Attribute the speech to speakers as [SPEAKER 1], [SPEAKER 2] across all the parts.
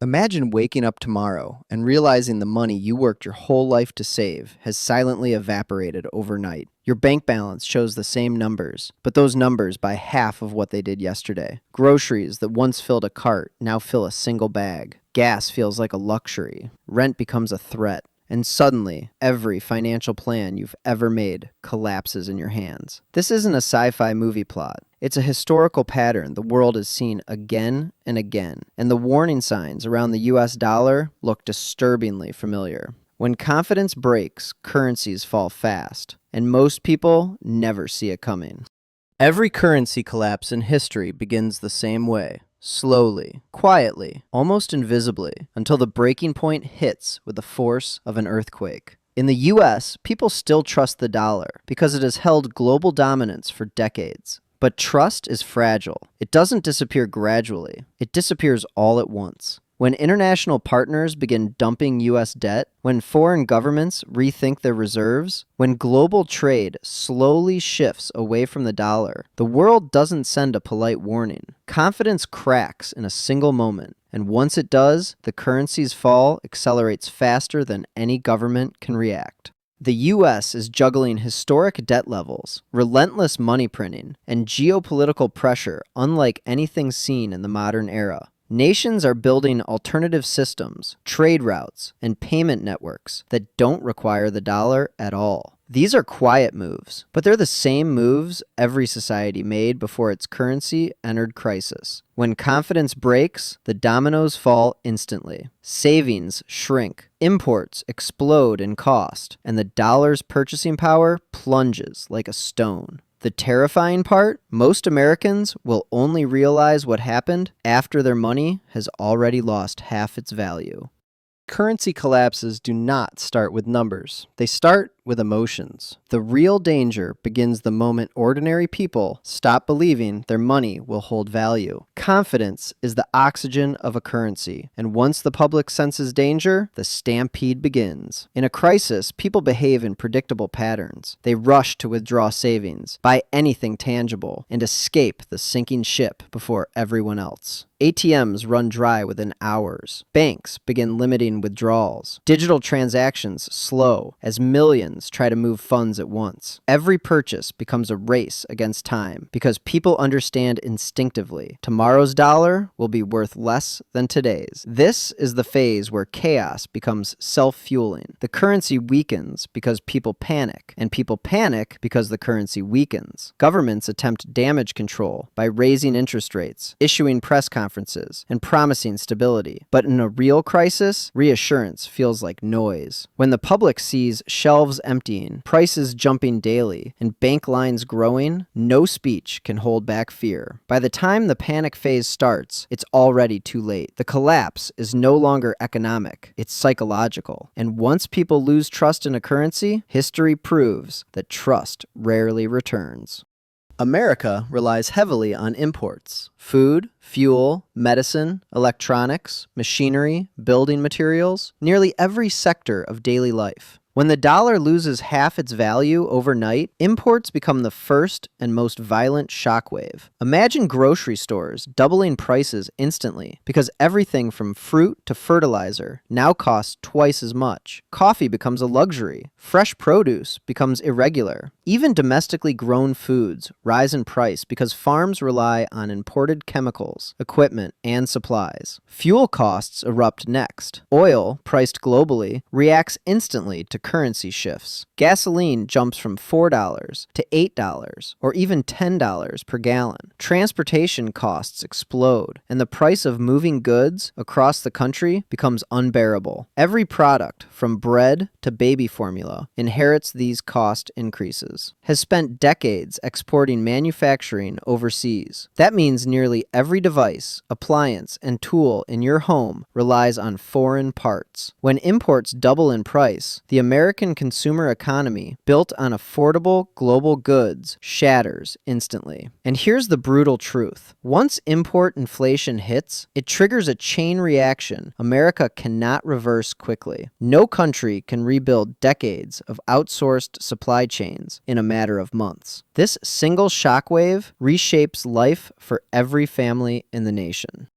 [SPEAKER 1] Imagine waking up tomorrow and realizing the money you worked your whole life to save has silently evaporated overnight. Your bank balance shows the same numbers, but those numbers by half of what they did yesterday. Groceries that once filled a cart now fill a single bag. Gas feels like a luxury. Rent becomes a threat. And suddenly, every financial plan you've ever made collapses in your hands. This isn't a sci-fi movie plot. It's a historical pattern the world has seen again and again, and the warning signs around the US dollar look disturbingly familiar. When confidence breaks, currencies fall fast, and most people never see it coming. Every currency collapse in history begins the same way. Slowly, quietly, almost invisibly, until the breaking point hits with the force of an earthquake. In the US, people still trust the dollar because it has held global dominance for decades. But trust is fragile. It doesn't disappear gradually. It disappears all at once. When international partners begin dumping US debt, when foreign governments rethink their reserves, when global trade slowly shifts away from the dollar, the world doesn't send a polite warning. Confidence cracks in a single moment, and once it does, the currency's fall accelerates faster than any government can react. The US is juggling historic debt levels, relentless money printing, and geopolitical pressure unlike anything seen in the modern era. Nations are building alternative systems, trade routes, and payment networks that don't require the dollar at all. These are quiet moves, but they're the same moves every society made before its currency entered crisis. When confidence breaks, the dominoes fall instantly. Savings shrink, imports explode in cost, and the dollar's purchasing power plunges like a stone. The terrifying part, most Americans will only realize what happened after their money has already lost half its value. Currency collapses do not start with numbers. They start with emotions. The real danger begins the moment ordinary people stop believing their money will hold value. Confidence is the oxygen of a currency, and once the public senses danger, the stampede begins. In a crisis, people behave in predictable patterns. They rush to withdraw savings, buy anything tangible, and escape the sinking ship before everyone else. ATMs run dry within hours. Banks begin limiting withdrawals. Digital transactions slow as millions try to move funds at once. Every purchase becomes a race against time because people understand instinctively tomorrow's dollar will be worth less than today's. This is the phase where chaos becomes self-fueling. The currency weakens because people panic, and people panic because the currency weakens. Governments attempt damage control by raising interest rates, issuing press conferences, and promising stability. But in a real crisis, reassurance feels like noise. When the public sees shelves emptying, prices jumping daily, and bank lines growing, no speech can hold back fear. By the time the panic phase starts, it's already too late. The collapse is no longer economic, it's psychological. And once people lose trust in a currency, history proves that trust rarely returns. America relies heavily on imports: food, fuel, medicine, electronics, machinery, building materials, nearly every sector of daily life. When the dollar loses half its value overnight, imports become the first and most violent shockwave. Imagine grocery stores doubling prices instantly because everything from fruit to fertilizer now costs twice as much. Coffee becomes a luxury. Fresh produce becomes irregular. Even domestically grown foods rise in price because farms rely on imported chemicals, equipment, and supplies. Fuel costs erupt next. Oil, priced globally, reacts instantly to currency shifts. Gasoline jumps from $4 to $8 or even $10 per gallon. Transportation costs explode, and the price of moving goods across the country becomes unbearable. Every product, from bread to baby formula, inherits these cost increases. Has spent decades exporting manufacturing overseas. That means nearly every device, appliance, and tool in your home relies on foreign parts. When imports double in price, the American consumer economy, built on affordable global goods, shatters instantly. And here's the brutal truth. Once import inflation hits, it triggers a chain reaction America cannot reverse quickly. No country can rebuild decades of outsourced supply chains in a matter of months. This single shockwave reshapes life for every family in the nation.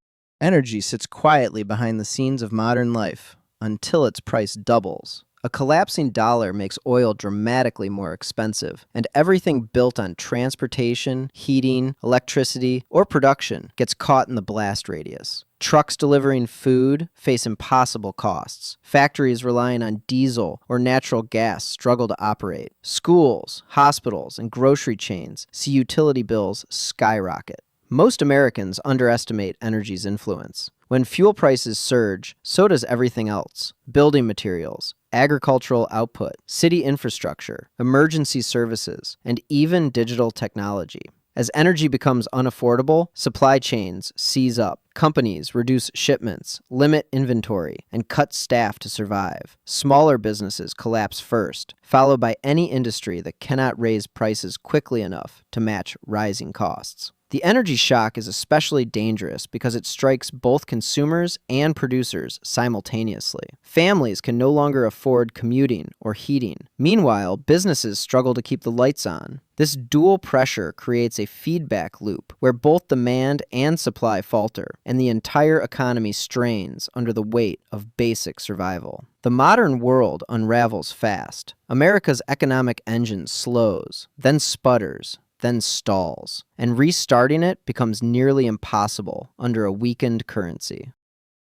[SPEAKER 1] Energy sits quietly behind the scenes of modern life until its price doubles. A collapsing dollar makes oil dramatically more expensive, and everything built on transportation, heating, electricity, or production gets caught in the blast radius. Trucks delivering food face impossible costs. Factories relying on diesel or natural gas struggle to operate. Schools, hospitals, and grocery chains see utility bills skyrocket. Most Americans underestimate energy's influence. When fuel prices surge, so does everything else: building materials, agricultural output, city infrastructure, emergency services, and even digital technology. As energy becomes unaffordable, supply chains seize up. Companies reduce shipments, limit inventory, and cut staff to survive. Smaller businesses collapse first, followed by any industry that cannot raise prices quickly enough to match rising costs. The energy shock is especially dangerous because it strikes both consumers and producers simultaneously. Families can no longer afford commuting or heating. Meanwhile, businesses struggle to keep the lights on. This dual pressure creates a feedback loop where both demand and supply falter, and the entire economy strains under the weight of basic survival. The modern world unravels fast. America's economic engine slows, then sputters, then stalls, and restarting it becomes nearly impossible under a weakened currency.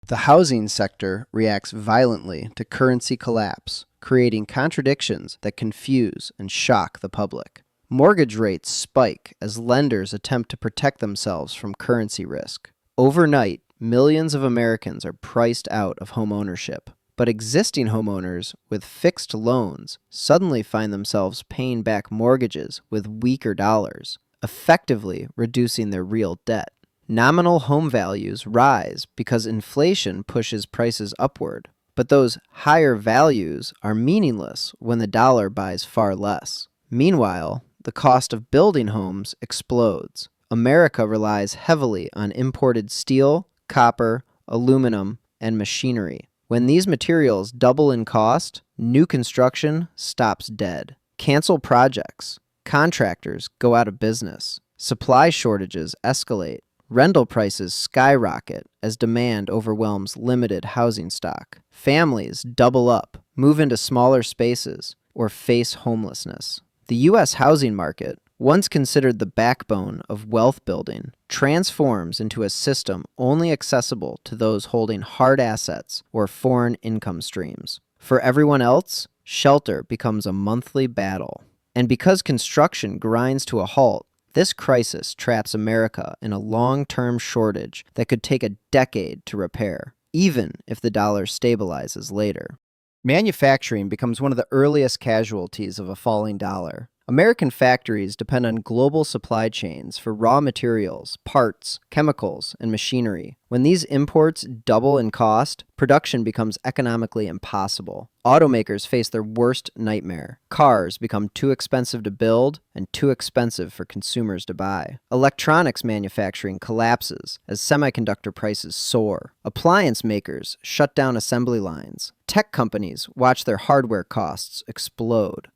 [SPEAKER 1] The housing sector reacts violently to currency collapse, creating contradictions that confuse and shock the public. Mortgage rates spike as lenders attempt to protect themselves from currency risk. Overnight, millions of Americans are priced out of homeownership. But existing homeowners with fixed loans suddenly find themselves paying back mortgages with weaker dollars, effectively reducing their real debt. Nominal home values rise because inflation pushes prices upward, but those higher values are meaningless when the dollar buys far less. Meanwhile, the cost of building homes explodes. America relies heavily on imported steel, copper, aluminum, and machinery. When these materials double in cost, new construction stops dead. Cancel projects. Contractors go out of business. Supply shortages escalate. Rental prices skyrocket as demand overwhelms limited housing stock. Families double up, move into smaller spaces, or face homelessness. The U.S. housing market, once considered the backbone of wealth building, transforms into a system only accessible to those holding hard assets or foreign income streams. For everyone else, shelter becomes a monthly battle. And because construction grinds to a halt, this crisis traps America in a long-term shortage that could take a decade to repair, even if the dollar stabilizes later. Manufacturing becomes one of the earliest casualties of a falling dollar. American factories depend on global supply chains for raw materials, parts, chemicals, and machinery. When these imports double in cost, production becomes economically impossible. Automakers face their worst nightmare. Cars become too expensive to build and too expensive for consumers to buy. Electronics manufacturing collapses as semiconductor prices soar. Appliance makers shut down assembly lines. Tech companies watch their hardware costs explode.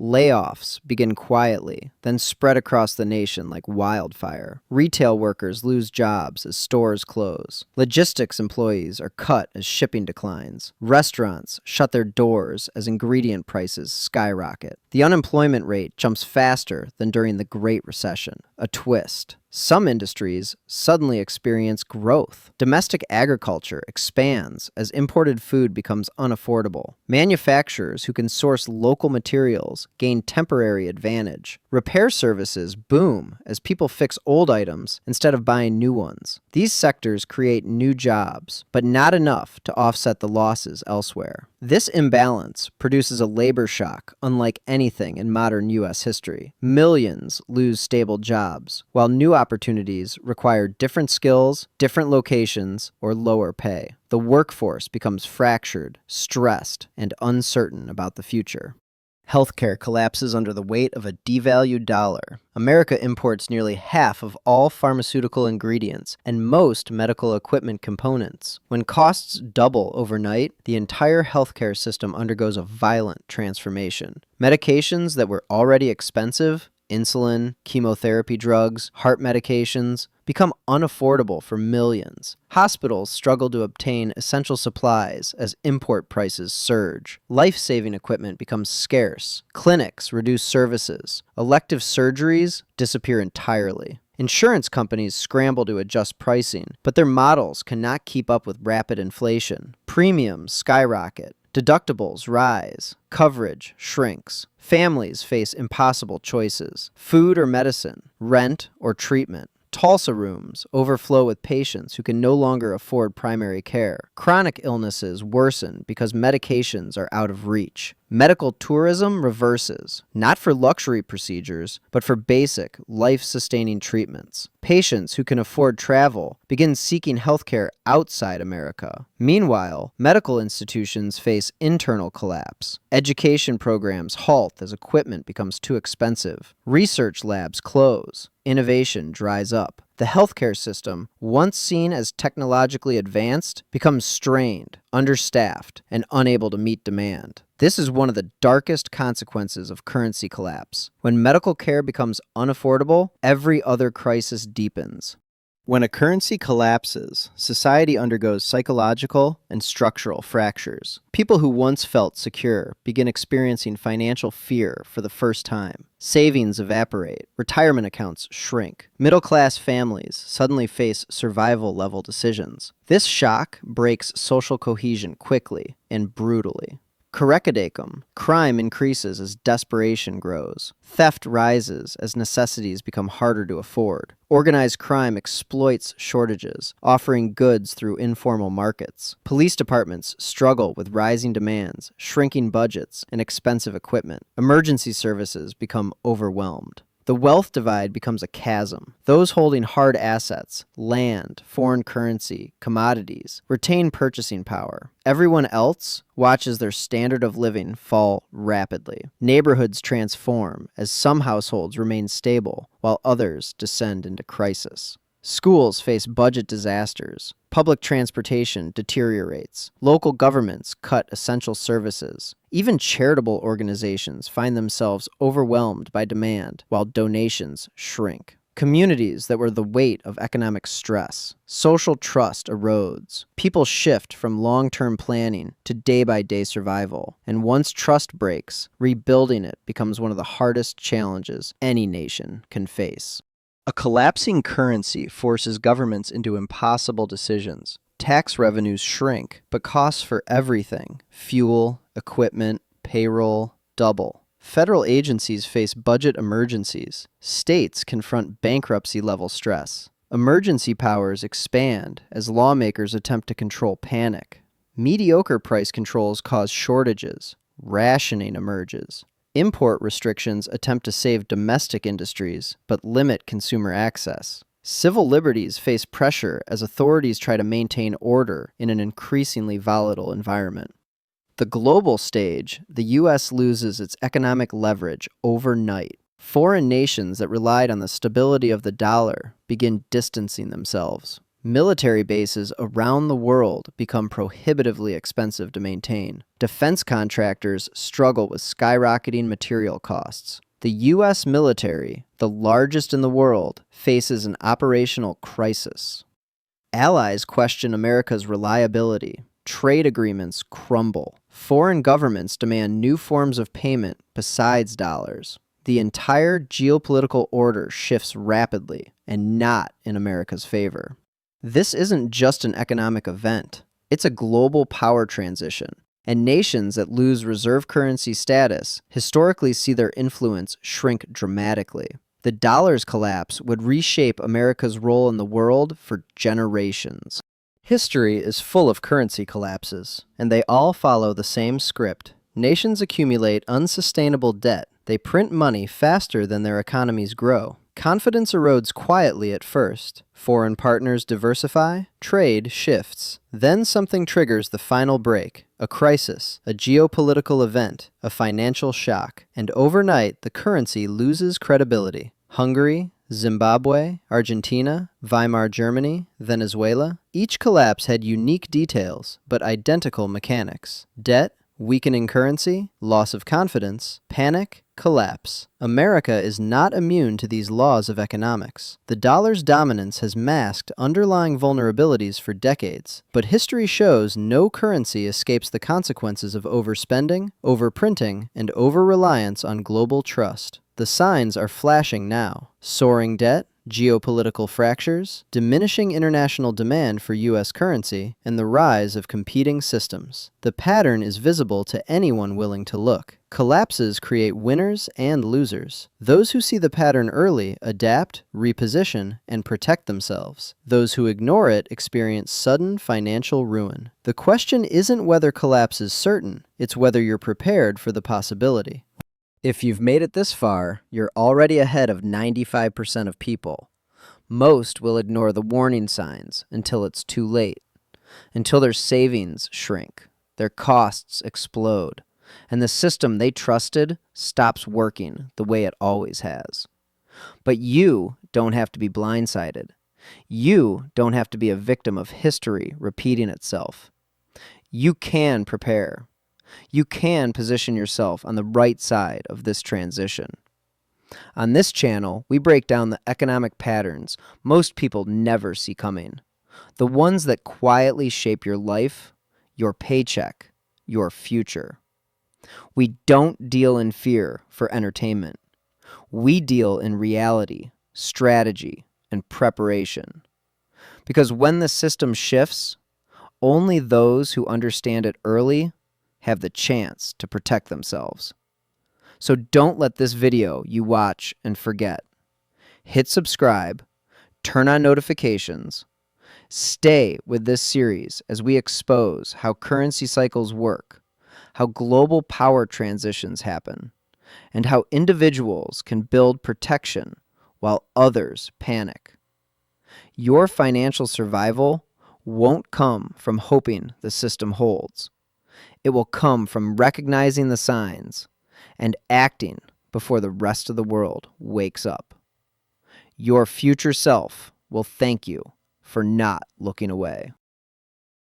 [SPEAKER 1] Layoffs begin quietly, then spread across the nation like wildfire. Retail workers lose jobs as stores close. Logistics employees are cut as shipping declines. Restaurants shut their doors as ingredient prices skyrocket. The unemployment rate jumps faster than during the Great Recession. A twist. Some industries suddenly experience growth. Domestic agriculture expands as imported food becomes unaffordable. Manufacturers who can source local materials gain temporary advantage. Repair services boom as people fix old items instead of buying new ones. These sectors create new jobs, but not enough to offset the losses elsewhere. This imbalance produces a labor shock unlike anything in modern U.S. history. Millions lose stable jobs, while new opportunities require different skills, different locations, or lower pay. The workforce becomes fractured, stressed, and uncertain about the future. Healthcare collapses under the weight of a devalued dollar. America imports nearly half of all pharmaceutical ingredients and most medical equipment components. When costs double overnight, the entire healthcare system undergoes a violent transformation. Medications that were already expensive Insulin, chemotherapy drugs, heart medications become unaffordable for millions. Hospitals struggle to obtain essential supplies as import prices surge. Life-saving equipment becomes scarce. Clinics reduce services. Elective surgeries disappear entirely. Insurance companies scramble to adjust pricing, but their models cannot keep up with rapid inflation. Premiums skyrocket. Deductibles rise. Coverage shrinks. Families face impossible choices. Food or medicine, rent or treatment. Tulsa rooms overflow with patients who can no longer afford primary care. Chronic illnesses worsen because medications are out of reach. Medical tourism reverses, not for luxury procedures, but for basic, life-sustaining treatments. Patients who can afford travel begin seeking healthcare outside America. Meanwhile, medical institutions face internal collapse. Education programs halt as equipment becomes too expensive. Research labs close. Innovation dries up. The healthcare system, once seen as technologically advanced, becomes strained, understaffed, and unable to meet demand. This is one of the darkest consequences of currency collapse. When medical care becomes unaffordable, every other crisis deepens. When a currency collapses, society undergoes psychological and structural fractures. People who once felt secure begin experiencing financial fear for the first time. Savings evaporate, retirement accounts shrink. Middle-class families suddenly face survival-level decisions. This shock breaks social cohesion quickly and brutally. Karekadekam, crime increases as desperation grows. Theft rises as necessities become harder to afford. Organized crime exploits shortages, offering goods through informal markets. Police departments struggle with rising demands, shrinking budgets, and expensive equipment. Emergency services become overwhelmed. The wealth divide becomes a chasm. Those holding hard assets, land, foreign currency, commodities, retain purchasing power. Everyone else watches their standard of living fall rapidly. Neighborhoods transform as some households remain stable while others descend into crisis. Schools face budget disasters. Public transportation deteriorates. Local governments cut essential services. Even charitable organizations find themselves overwhelmed by demand, while donations shrink. Communities that were the weight of economic stress. Social trust erodes. People shift from long-term planning to day-by-day survival. And once trust breaks, rebuilding it becomes one of the hardest challenges any nation can face. A collapsing currency forces governments into impossible decisions. Tax revenues shrink, but costs for everything, fuel, equipment, payroll, double. Federal agencies face budget emergencies. States confront bankruptcy-level stress. Emergency powers expand as lawmakers attempt to control panic. Mediocre price controls cause shortages. Rationing emerges. Import restrictions attempt to save domestic industries, but limit consumer access. Civil liberties face pressure as authorities try to maintain order in an increasingly volatile environment. The global stage, the U.S. loses its economic leverage overnight. Foreign nations that relied on the stability of the dollar begin distancing themselves. Military bases around the world become prohibitively expensive to maintain. Defense contractors struggle with skyrocketing material costs. The U.S. military, the largest in the world, faces an operational crisis. Allies question America's reliability. Trade agreements crumble. Foreign governments demand new forms of payment besides dollars. The entire geopolitical order shifts rapidly and not in America's favor. This isn't just an economic event. It's a global power transition, and nations that lose reserve currency status historically see their influence shrink dramatically. The dollar's collapse would reshape America's role in the world for generations. History is full of currency collapses, and they all follow the same script. Nations accumulate unsustainable debt. They print money faster than their economies grow. Confidence erodes quietly at first. Foreign partners diversify, trade shifts. Then something triggers the final break, a crisis, a geopolitical event, a financial shock, and overnight the currency loses credibility. Hungary, Zimbabwe, Argentina, Weimar Germany, Venezuela. Each collapse had unique details, but identical mechanics. Debt, weakening currency, loss of confidence, panic, Collapse. America is not immune to these laws of economics. The dollar's dominance has masked underlying vulnerabilities for decades, but history shows no currency escapes the consequences of overspending, overprinting, and over-reliance on global trust. The signs are flashing now. Soaring debt, geopolitical fractures, diminishing international demand for U.S. currency, and the rise of competing systems. The pattern is visible to anyone willing to look. Collapses create winners and losers. Those who see the pattern early adapt, reposition, and protect themselves. Those who ignore it experience sudden financial ruin. The question isn't whether collapse is certain, it's whether you're prepared for the possibility. If you've made it this far, you're already ahead of 95% of people. Most will ignore the warning signs until it's too late, until their savings shrink, their costs explode, and the system they trusted stops working the way it always has. But you don't have to be blindsided. You don't have to be a victim of history repeating itself. You can prepare. You can position yourself on the right side of this transition. On this channel, we break down the economic patterns most people never see coming, the ones that quietly shape your life, your paycheck, your future. We don't deal in fear for entertainment. We deal in reality, strategy, and preparation. Because when the system shifts, only those who understand it early have the chance to protect themselves. So don't let this video you watch and forget. Hit subscribe, turn on notifications, stay with this series as we expose how currency cycles work, how global power transitions happen, and how individuals can build protection while others panic. Your financial survival won't come from hoping the system holds. It will come from recognizing the signs and acting before the rest of the world wakes up. Your future self will thank you for not looking away.